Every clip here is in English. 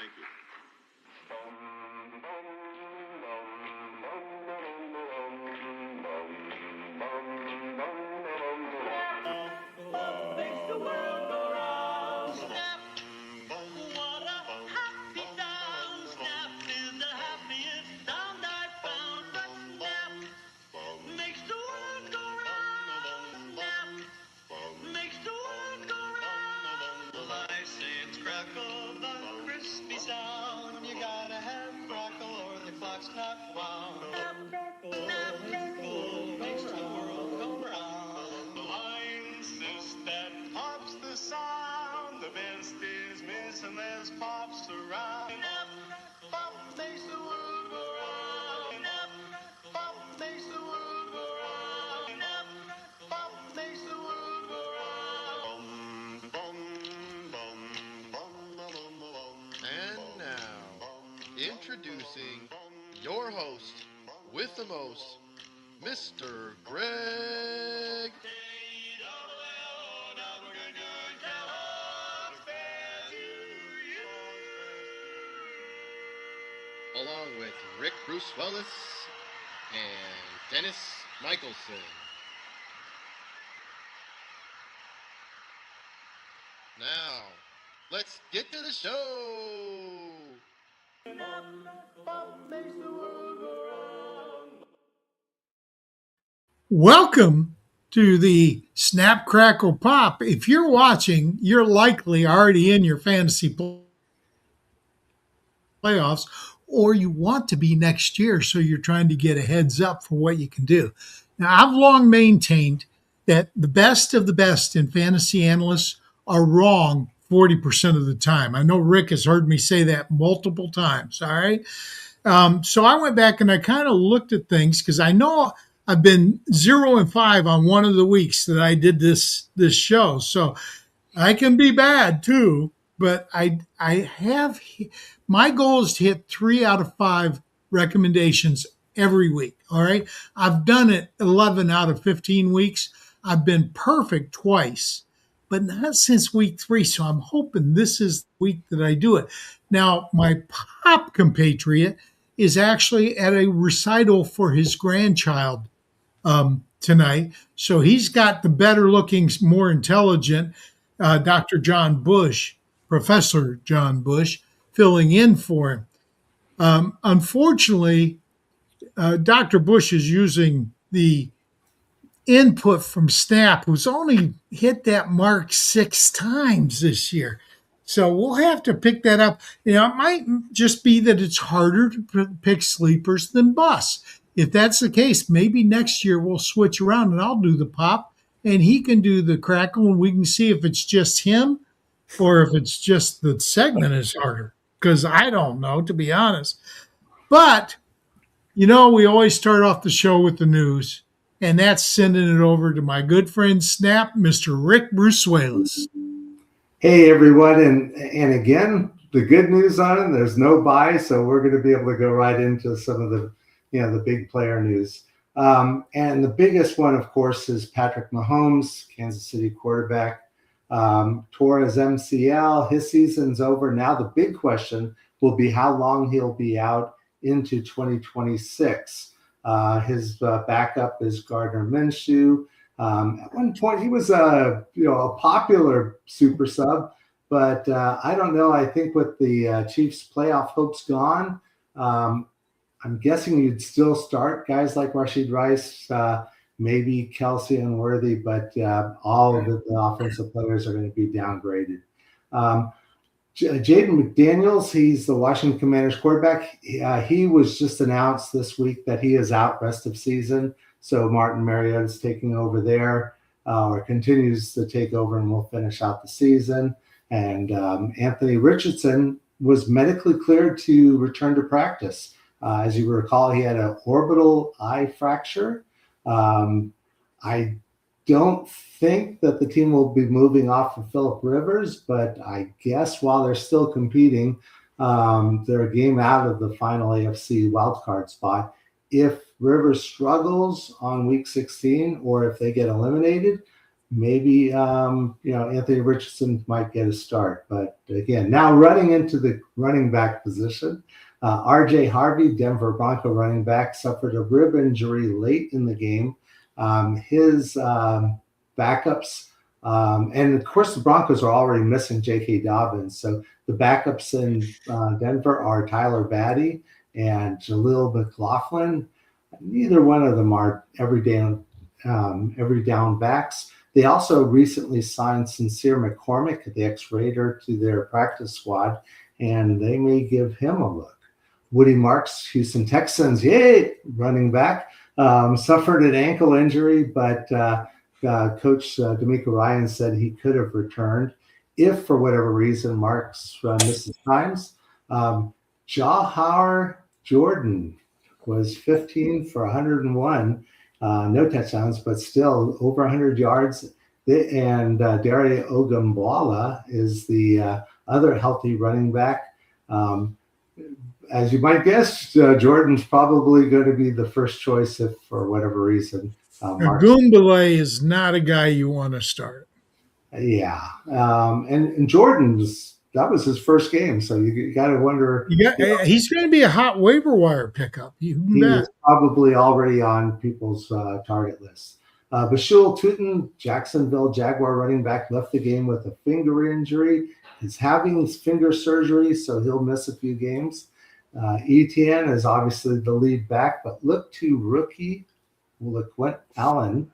Thank you. Love makes the world go round. Snap, what a happy sound. Snap is the happiest sound I've found. But snap makes the world go round. Snap makes the world go round. Well, I say it's crackle, the crispy sound. You gotta have crackle or the clock's not wound. Snap, makes the world go round. I insist that pop's the sound. The best is missing as pops around. Pop makes the world go round. Pop makes the world go round. Pop makes the world go round. And now, introducing your host with the most, Mr. Greg. Along with Rick Brusuelas and Dennis Michelson. Now, let's get to the show. Welcome to the Snap, Crackle, Pop. If you're watching, you're likely already in your fantasy playoffs, or you want to be next year, so you're trying to get a heads up for what you can do. Now, I've long maintained that the best of the best in fantasy analysts are wrong 40% of the time. I know Rick has heard me say that multiple times, all right? So I went back and I kind of looked at things because I know I've been 0-5 on one of the weeks that I did this show. So I can be bad too, but I have, my goal is to hit 3 out of 5 recommendations every week. All right. I've done it 11 out of 15 weeks. I've been perfect twice, but not since week 3. So I'm hoping this is the week that I do it. Now, my pop compatriot is actually at a recital for his grandchild tonight. So he's got the better looking, more intelligent Dr. John Bush, Professor John Bush, filling in for him. Unfortunately, Dr. Bush is using the input from Snap, who's only hit that mark 6 times this year. So we'll have to pick that up. You know, it might just be that it's harder to pick sleepers than busts. If that's the case, maybe next year we'll switch around and I'll do the pop and he can do the crackle and we can see if it's just him or if it's just the segment is harder. Because I don't know, to be honest. But, you know, we always start off the show with the news, and that's sending it over to my good friend Snap, Mr. Rick Brusuelas. Hey, everyone. And again, the good news on it, there's no buy, so we're going to be able to go right into some of the, the big player news. And the biggest one, of course, is Patrick Mahomes, Kansas City quarterback. Tore his MCL. His season's over. Now the big question will be how long he'll be out into 2026. His backup is Gardner Minshew. At one point, he was a popular super sub, but I don't know. I think with the Chiefs' playoff hopes gone, I'm guessing you'd still start guys like Rashid Rice, maybe Kelsey and Worthy, but all of the offensive players are going to be downgraded. Jaden McDaniels, he's the Washington Commanders quarterback. He was just announced this week that he is out rest of season. So Martin Mariota is taking over there, or continues to take over, and will finish out the season. And Anthony Richardson was medically cleared to return to practice. As you recall, he had an orbital eye fracture. I don't think that the team will be moving off of Phillip Rivers, but I guess while they're still competing, they're a game out of the final AFC wildcard spot. If Rivers struggles on week 16, or if they get eliminated, maybe Anthony Richardson might get a start. But again, now running into the running back position, R.J. Harvey, Denver Bronco running back, suffered a rib injury late in the game. His backups, and of course the Broncos are already missing J.K. Dobbins, so the backups in Denver are Tyler Batty and Jaleel McLaughlin. Neither one of them are every down backs. They also recently signed Sincere McCormick, the ex-Raider, to their practice squad, and they may give him a look. Woody Marks, Houston Texans, running back, suffered an ankle injury, but Coach D'Amico Ryan said he could have returned if, for whatever reason, Marks misses times. Jahar Jordan was 15 for 101, no touchdowns, but still over 100 yards. And Daria Ogumwala is the other healthy running back. As you might guess, Jordan's probably going to be the first choice if, for whatever reason, Goombale is not a guy you want to start. Yeah. And Jordan's, that was his first game. So you got to wonder. He's going to be a hot waiver wire pickup. He is probably already on people's target list. Bashul Tutin, Jacksonville Jaguar running back, left the game with a finger injury. He's having his finger surgery, so he'll miss a few games. Etienne is obviously the lead back, but look to rookie LaQuint Allen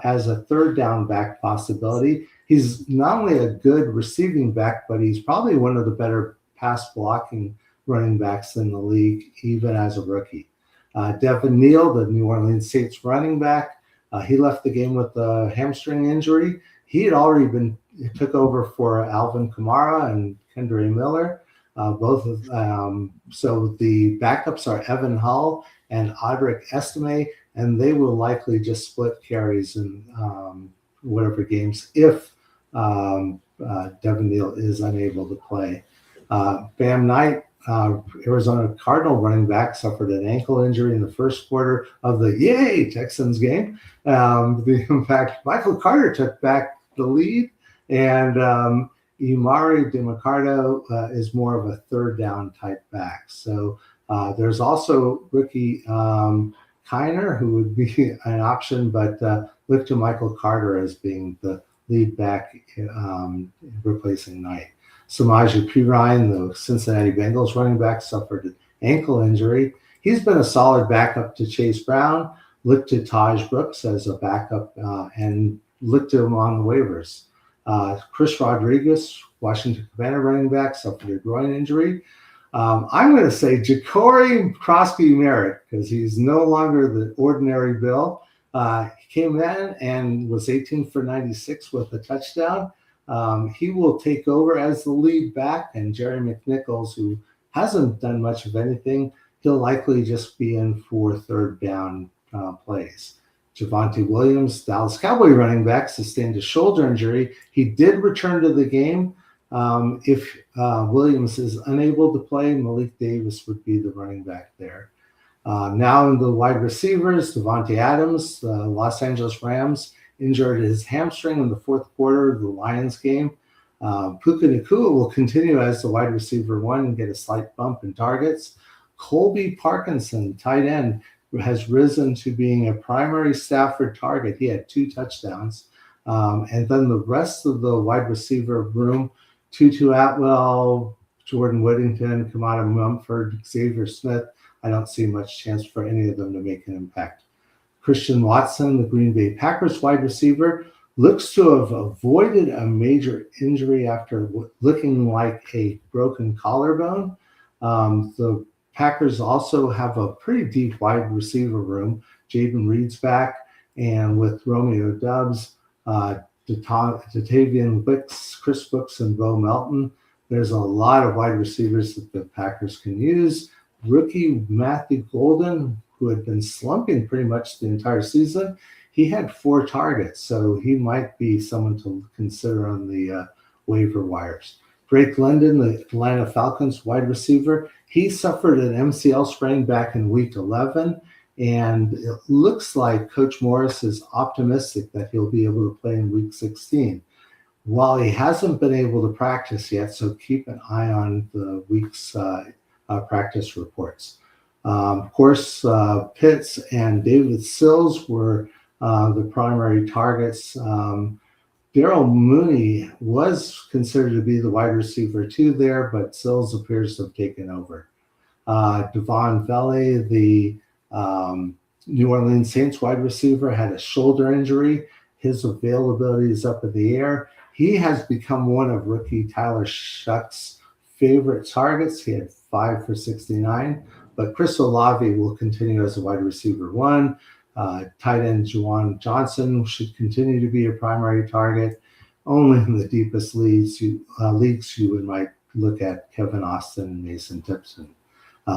as a third down back possibility. He's not only a good receiving back, but he's probably one of the better pass blocking running backs in the league, even as a rookie. Devin Neal, the New Orleans Saints running back, he left the game with a hamstring injury. He had already took over for Alvin Kamara and Kendre Miller. So the backups are Evan Hull and Audric Estime, and they will likely just split carries in whatever games if Devin Neal is unable to play. Bam Knight, Arizona Cardinal running back, suffered an ankle injury in the first quarter of the Texans game. In fact, Michael Carter took back the lead, and Imari DeMarcado is more of a third down type back. So there's also rookie Kiner, who would be an option, but look to Michael Carter as being the lead back replacing Knight. Samaje Perine, the Cincinnati Bengals running back, suffered an ankle injury. He's been a solid backup to Chase Brown. Look to Taj Brooks as a backup and look to him on the waivers. Chris Rodriguez, Washington Commander running back, suffered a groin injury. I'm going to say Ja'Cory Crosby-Merritt because he's no longer the ordinary Bill. He came in and was 18 for 96 with a touchdown. He will take over as the lead back, and Jerry McNichols, who hasn't done much of anything, he'll likely just be in for third down plays. Javonte Williams, Dallas Cowboy running back, sustained a shoulder injury. He did return to the game. If Williams is unable to play, Malik Davis would be the running back there. Now in the wide receivers, Devontae Adams, the Los Angeles Rams, injured his hamstring in the fourth quarter of the Lions game. Puka Nacua will continue as the wide receiver one and get a slight bump in targets. Colby Parkinson, tight end, has risen to being a primary Stafford target. He had 2 touchdowns. And then the rest of the wide receiver room, Tutu Atwell, Jordan Whittington, Kamada Mumford, Xavier Smith, I don't see much chance for any of them to make an impact. Christian Watson, the Green Bay Packers wide receiver, looks to have avoided a major injury after looking like a broken collarbone. The Packers also have a pretty deep wide receiver room. Jaden Reed's back, and with Romeo Doubs, Datavian Wicks, Chris Brooks, and Bo Melton, there's a lot of wide receivers that the Packers can use. Rookie Matthew Golden, who had been slumping pretty much the entire season, he had 4 targets, so he might be someone to consider on the waiver wires. Drake London, the Atlanta Falcons wide receiver, he suffered an MCL sprain back in week 11, And it looks like Coach Morris is optimistic that he'll be able to play in Week 16. While he hasn't been able to practice yet, so keep an eye on the week's practice reports. Of course, Pitts and David Sills were the primary targets. Daryl Mooney was considered to be the wide receiver 2 there, but Sills appears to have taken over. Devon Valley, the New Orleans Saints wide receiver, had a shoulder injury. His availability is up in the air. He has become one of rookie Tyler Shuck's favorite targets. He had 5 for 69, but Chris Olave will continue as a wide receiver 1. Tight end Juwan Johnson should continue to be a primary target. Only in the deepest leagues you might look at Kevin Austin and Mason Tipton.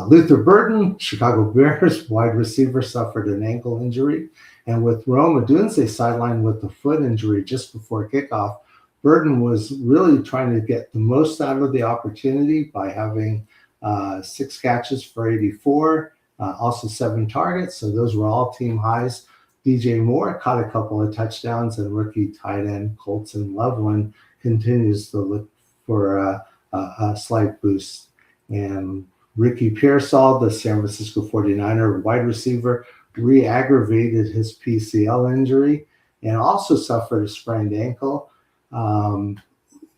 Luther Burden, Chicago Bears wide receiver, suffered an ankle injury. And with Rome Odunze sidelined with a foot injury just before kickoff, Burden was really trying to get the most out of the opportunity by having 6 catches for 84, also 7 targets. So those were all team highs. DJ Moore caught a couple of touchdowns, and rookie tight end Colton Loveland continues to look for a slight boost. And Ricky Pearsall, the San Francisco 49er wide receiver, re-aggravated his PCL injury and also suffered a sprained ankle.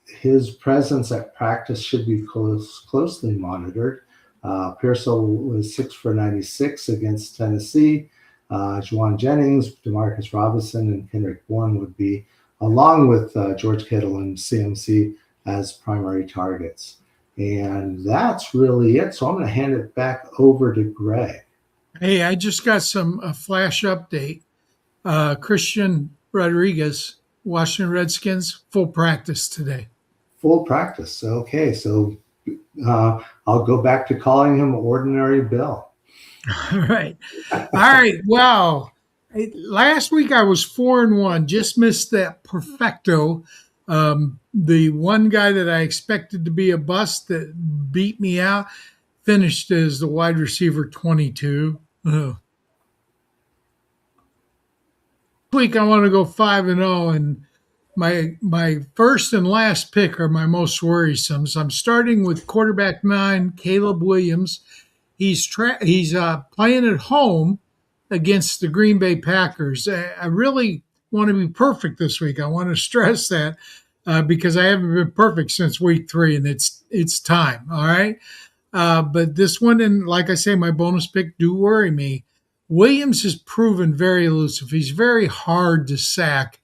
His presence at practice should be closely monitored. Pearsall was 6 for 96 against Tennessee. Juwan Jennings, Demarcus Robinson, and Kendrick Bourne would be, along with George Kittle and CMC, as primary targets. And that's really it. So I'm going to hand it back over to Greg. Hey, I just got a flash update. Christian Rodriguez, Washington Redskins, full practice today. Full practice. Okay, so I'll go back to calling him Ordinary Bill. All right. Well, last week I was 4-1, just missed that perfecto. The one guy that I expected to be a bust that beat me out finished as the wide receiver 22. This week I want to go 5-0, and my first and last pick are my most worrisome. So I'm starting with quarterback 9, Caleb Williams. He's playing at home against the Green Bay Packers. I really want to be perfect this week. I want to stress that because I haven't been perfect since week 3, and it's time. All right. But this one, and like I say, my bonus pick do worry me. Williams has proven very elusive. He's very hard to sack.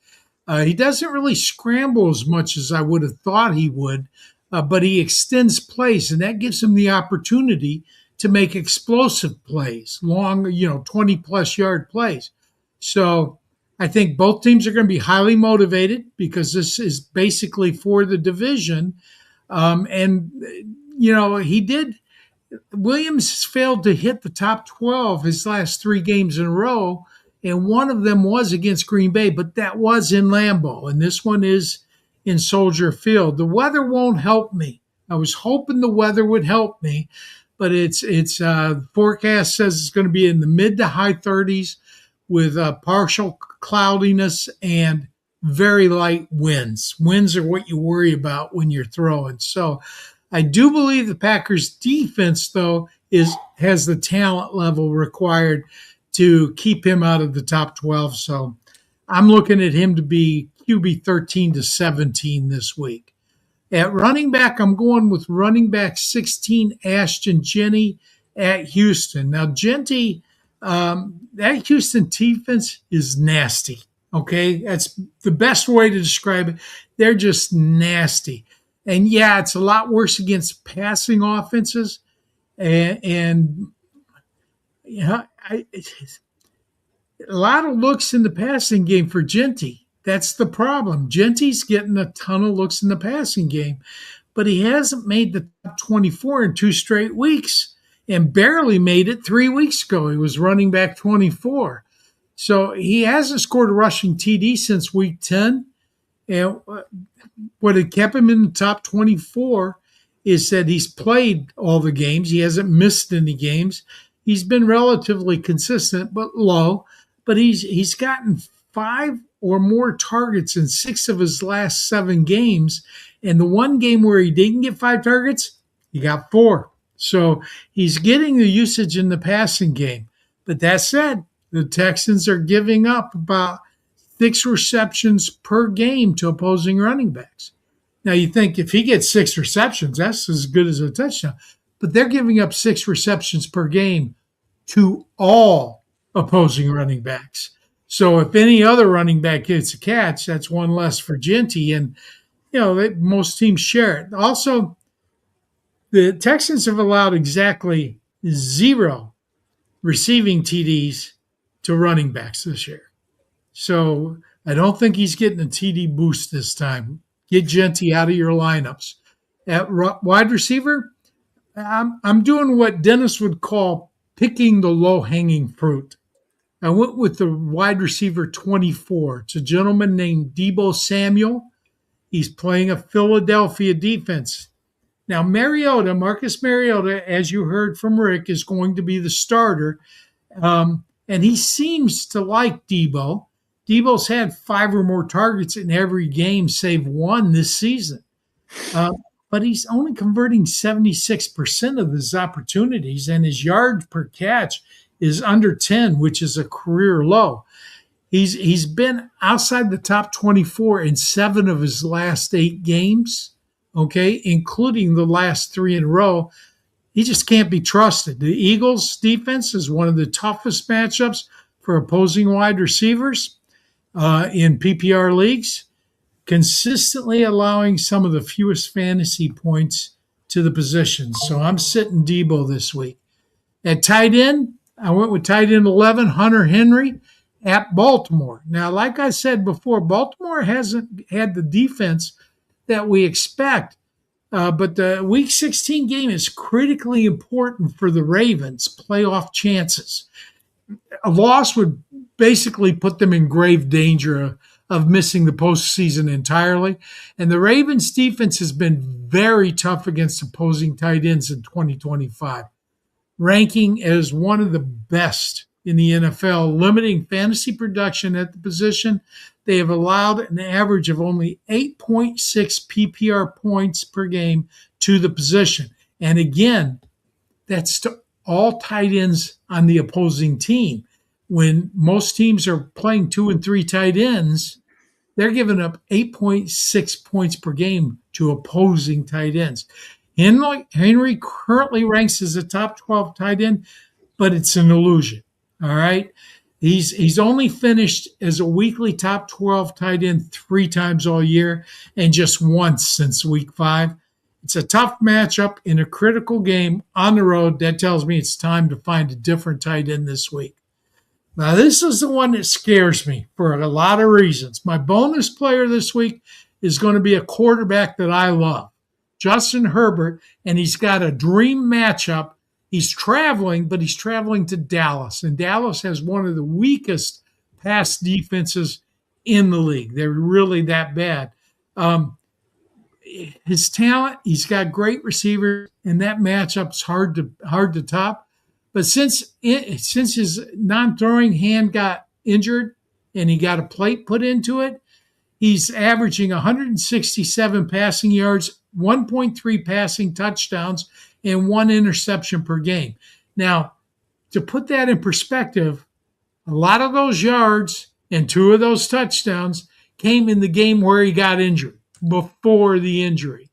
He doesn't really scramble as much as I would have thought he would, but he extends plays, and that gives him the opportunity to make explosive plays, long, 20-plus yard plays. So I think both teams are going to be highly motivated because this is basically for the division. Williams has failed to hit the top 12 his last 3 games in a row, and one of them was against Green Bay, but that was in Lambeau, and this one is in Soldier Field. The weather won't help me. I was hoping the weather would help me, but it's forecast says it's going to be in the mid to high 30s with partial cloudiness and very light winds. Winds are what you worry about when you're throwing. So I do believe the Packers defense, though, has the talent level required to keep him out of the top 12. So I'm looking at him to be QB 13 to 17 this week. At running back, I'm going with running back 16, Ashton Jenney at Houston. Now, Jenney, that Houston defense is nasty, okay? That's the best way to describe it. They're just nasty. And, yeah, it's a lot worse against passing offenses. And a lot of looks in the passing game for Jenney. That's the problem. Gentry's getting a ton of looks in the passing game, but he hasn't made the top 24 in 2 straight weeks and barely made it 3 weeks ago. He was running back 24. So he hasn't scored a rushing TD since week 10. And what had kept him in the top 24 is that he's played all the games. He hasn't missed any games. he's been relatively consistent, but low. But he's gotten 5 or more targets in 6 of his last 7 games. And the one game where he didn't get 5 targets, he got 4. So he's getting the usage in the passing game. But that said, the Texans are giving up about 6 receptions per game to opposing running backs. Now, you think if he gets 6 receptions, that's as good as a touchdown. But they're giving up 6 receptions per game to all opposing running backs. So if any other running back gets a catch, that's one less for Genty. And, most teams share it. Also, the Texans have allowed exactly 0 receiving TDs to running backs this year. So I don't think he's getting a TD boost this time. Get Genty out of your lineups. At wide receiver, I'm doing what Dennis would call picking the low-hanging fruit. I went with the wide receiver 24. It's a gentleman named Deebo Samuel. He's playing a Philadelphia defense. Now, Marcus Mariota, as you heard from Rick, is going to be the starter. And he seems to like Deebo. Deebo's had 5 or more targets in every game save 1 this season. But he's only converting 76% of his opportunities, and his yards per catch is under 10, which is a career low. He's been outside the top 24 in 7 of his last 8 games, okay, including the last 3 in a row. He just can't be trusted. The Eagles' defense is one of the toughest matchups for opposing wide receivers in PPR leagues, consistently allowing some of the fewest fantasy points to the position. So I'm sitting Deebo this week. At tight end, I went with tight end 11, Hunter Henry at Baltimore. Now, like I said before, Baltimore hasn't had the defense that we expect, but the Week 16 game is critically important for the Ravens' playoff chances. A loss would basically put them in grave danger of missing the postseason entirely. And the Ravens' defense has been very tough against opposing tight ends in 2025, ranking as one of the best in the NFL, limiting fantasy production at the position. They have allowed an average of only 8.6 PPR points per game to the position. And again, that's to all tight ends on the opposing team. When most teams are playing 2 and 3 tight ends, they're giving up 8.6 points per game to opposing tight ends. Henry currently ranks as a top 12 tight end, but it's an illusion. All right. He's only finished as a weekly top 12 tight end 3 times all year and just once since week 5. It's a tough matchup in a critical game on the road. That tells me it's time to find a different tight end this week. Now, this is the one that scares me for a lot of reasons. My bonus player this week is going to be a quarterback that I love, Justin Herbert, and he's got a dream matchup. He's traveling, but he's traveling to Dallas, and Dallas has one of the weakest pass defenses in the league. They're really that bad. His talent, he's got great receivers, and that matchup's hard to top. But since his non-throwing hand got injured and he got a plate put into it, he's averaging 167 passing yards, 1.3 passing touchdowns, and 1 interception per game. Now, to put that in perspective, a lot of those yards and 2 of those touchdowns came in the game where he got injured, before the injury.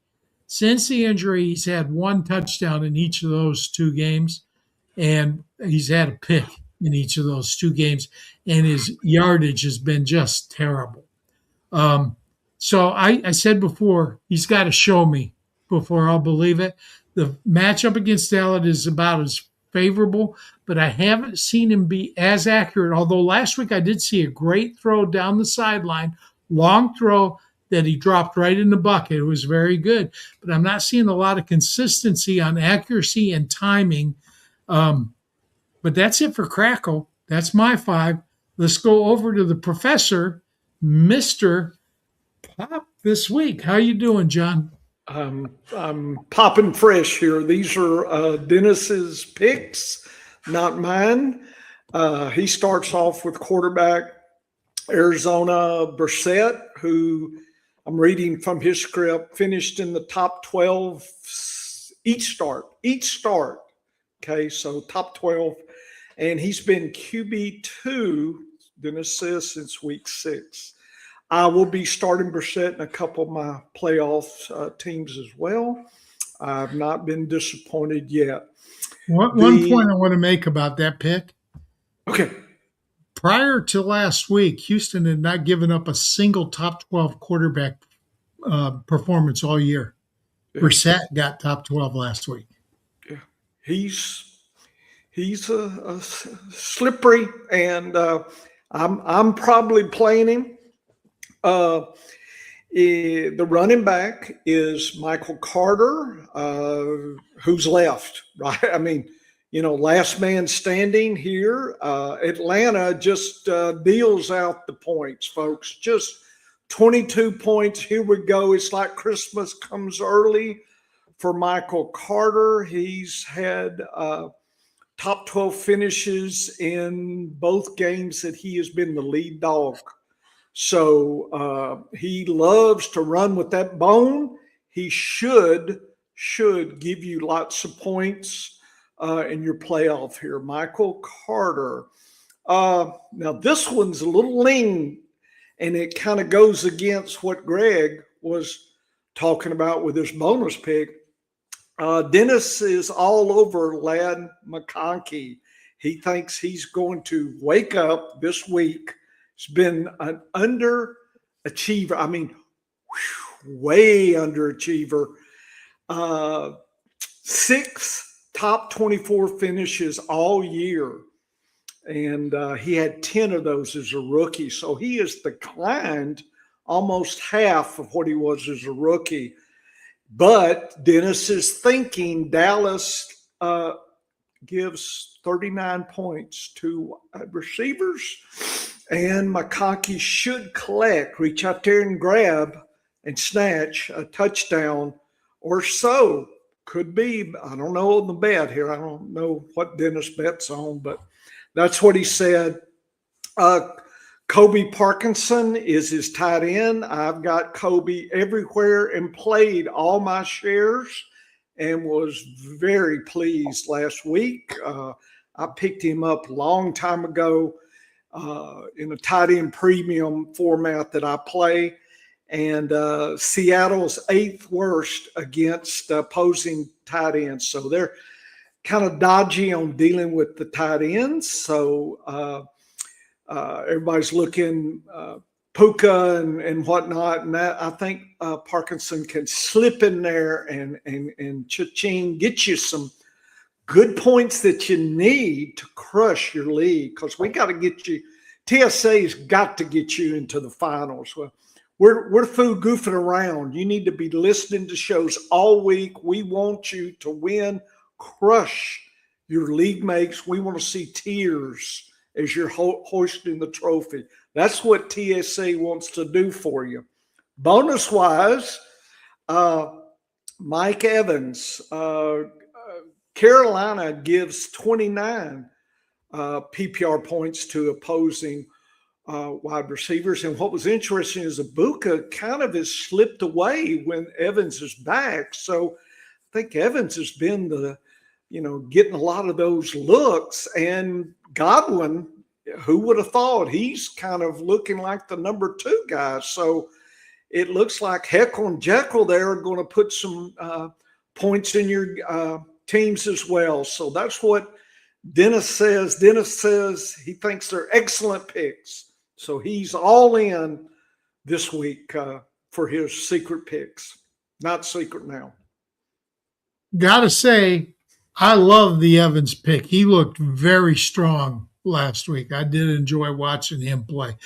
Since the injury, he's had 1 touchdown in each of those 2 games. And he's had a pick in each of those 2 games, and his yardage has been just terrible. So I said before, he's got to show me before I'll believe it. The matchup against Dallas is about as favorable, but I haven't seen him be as accurate, although last week I did see a great throw down the sideline, long throw that he dropped right in the bucket. It was very good, but I'm not seeing a lot of consistency on accuracy and timing. But that's it for Crackle. That's my 5. Let's go over to the professor, Mr. Pop, this week. How you doing, John? I'm popping fresh here. These are Dennis's picks not mine. He starts off with quarterback Arizona Brissett, who I'm reading from his script, finished in the top 12 each start. Okay, so top 12. And he's been QB2, Dennis says, since week 6. I will be starting Brissett in a couple of my playoff teams as well. I've not been disappointed yet. One point I want to make about that pick. Okay. Prior to last week, Houston had not given up a single top 12 quarterback performance all year. Yeah. Brissett got top 12 last week. Yeah, he's a slippery, and I'm probably playing him. The running back is Michael Carter, who's left, right? I mean, last man standing here. Atlanta just deals out the points, folks. Just 22 points. Here we go. It's like Christmas comes early for Michael Carter. He's had top 12 finishes in both games that he has been the lead dog. So he loves to run with that bone. He should give you lots of points in your playoff here. Michael Carter. Now this one's a little lean, and it kind of goes against what Greg was talking about with his bonus pick. Dennis is all over Lad McConkey. He thinks he's going to wake up this week. He's been an underachiever. I mean, way underachiever. 6 top 24 finishes all year. And he had 10 of those as a rookie. So he has declined almost half of what he was as a rookie. But Dennis is thinking Dallas gives 39 points to receivers. And McConkey should reach out there and grab and snatch a touchdown or so. Could be. I don't know on the bet here. I don't know what Dennis bets on, but that's what he said. Kobe Parkinson is his tight end. I've got Kobe everywhere and played all my shares and was very pleased last week. I picked him up a long time ago in a tight end premium format that I play. And Seattle's 8th worst against opposing tight ends. So they're kind of dodgy on dealing with the tight ends. So everybody's looking Puka and whatnot. And that, I think Parkinson can slip in there and cha-ching, get you some good points that you need to crush your league, because we got to get you. TSA's got to get you into the finals. Well, we're through goofing around. You need to be listening to shows all week. We want you to win, crush your league mates. We want to see tears as you're hoisting the trophy. That's what TSA wants to do for you. Bonus-wise, Mike Evans, Carolina gives 29 PPR points to opposing wide receivers. And what was interesting is Ibuka kind of has slipped away when Evans is back. So I think Evans has been getting a lot of those looks. And Godwin, who would have thought, he's kind of looking like the number 2 guy. So it looks like Heckle and Jekyll there are going to put some points in your teams as well. So that's what Dennis says. Dennis says he thinks they're excellent picks. So he's all in this week for his secret picks. Not secret now. Gotta say, I love the Evans pick. He looked very strong last week. I did enjoy watching him play.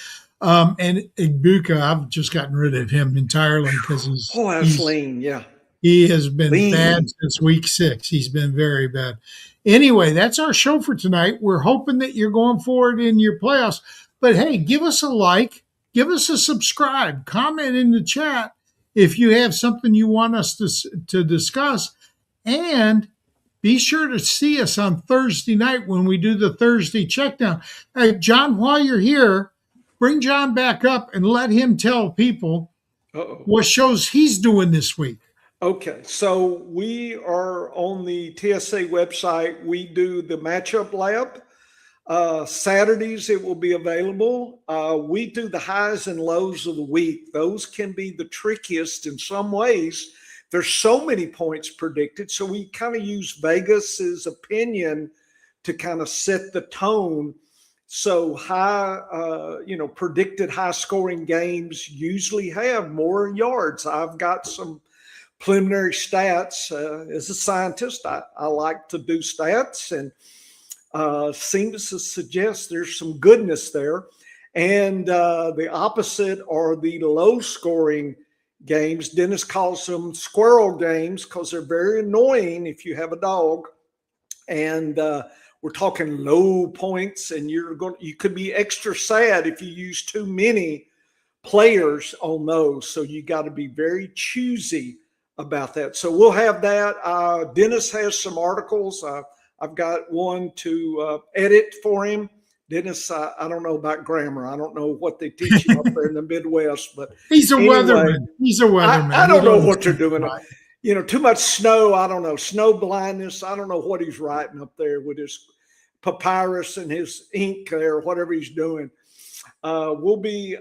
And Ibuka, I've just gotten rid of him entirely because he's lean, yeah. He has been bad since week 6. He's been very bad. Anyway, that's our show for tonight. We're hoping that you're going forward in your playoffs. But hey, give us a like, give us a subscribe, comment in the chat if you have something you want us to discuss. And be sure to see us on Thursday night when we do the Thursday checkdown. Hey, John, while you're here, bring John back up and let him tell people Uh-oh. what shows he's doing this week. Okay, so we are on the TSA website. We do the matchup lab. Saturdays it will be available. We do the highs and lows of the week. Those can be the trickiest in some ways. There's so many points predicted, so we kind of use Vegas's opinion to kind of set the tone. So predicted high scoring games usually have more yards. I've got some preliminary stats. As a scientist, I like to do stats, and seems to suggest there's some goodness there. And the opposite are the low scoring games. Dennis calls them squirrel games because they're very annoying if you have a dog. And we're talking low points, and you could be extra sad if you use too many players on those. So you got to be very choosy about that. So we'll have that. Dennis has some articles. I've got one to edit for him. Dennis, I don't know about grammar. I don't know what they teach you up there in the Midwest, but he's a anyway, weatherman. He's a weatherman. I don't know what they're doing. Right. Too much snow. I don't know. Snow blindness. I don't know what he's writing up there with his papyrus and his ink there, whatever he's doing. I'll be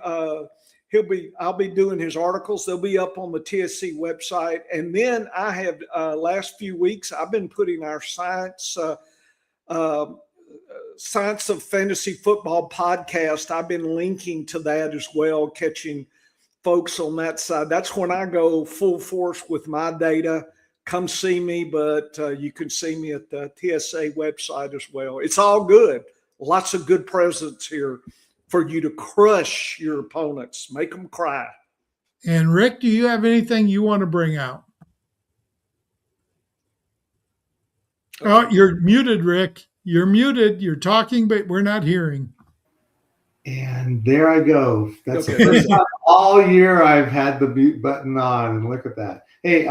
doing his articles. They'll be up on the TSC website. And then I have last few weeks, I've been putting our Science of Fantasy Football podcast. I've been linking to that as well, catching folks on that side. That's when I go full force with my data. Come see me, but you can see me at the TSA website as well. It's all good. Lots of good presents here for you to crush your opponents, make them cry. And Rick, do you have anything you want to bring out? Oh, you're muted, Rick. You're muted. You're talking, but we're not hearing. And there I go. That's Okay. the first time all year I've had the mute button on, and look at that. Hey,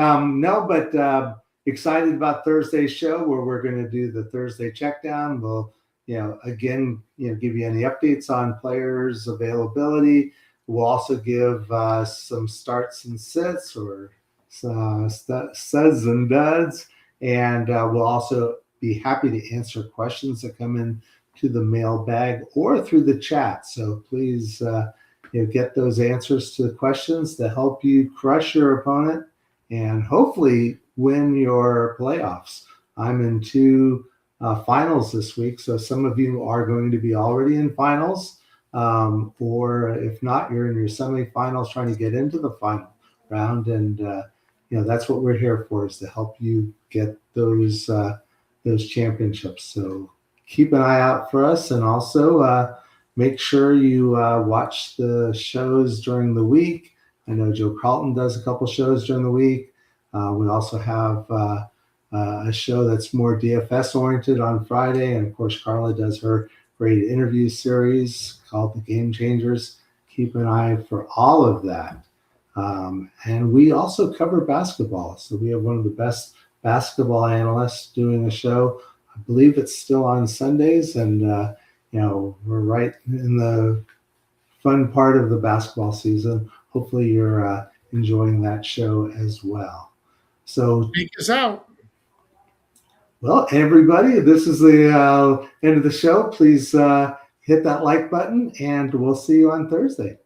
excited about Thursday's show where we're going to do the Thursday checkdown. We'll, give you any updates on players' availability. We'll also give some starts and sits or studs and duds, and we'll also be happy to answer questions that come in to the mailbag or through the chat. So please get those answers to the questions to help you crush your opponent and hopefully win your playoffs. I'm in 2 finals this week, so some of you are going to be already in finals, or if not, you're in your semifinals trying to get into the final round. And that's what we're here for, is to help you get those championships. So keep an eye out for us, and also make sure you watch the shows during the week. I know Joe Carlton does a couple shows during the week. We also have a show that's more DFS oriented on Friday. And of course, Carla does her great interview series called The Game Changers. Keep an eye for all of that. And we also cover basketball. So we have one of the best basketball analysts doing a show. I believe it's still on Sundays, and we're right in the fun part of the basketball season. Hopefully you're enjoying that show as well. So take us out. Well, everybody, this is the end of the show. Please hit that like button, and we'll see you on Thursday.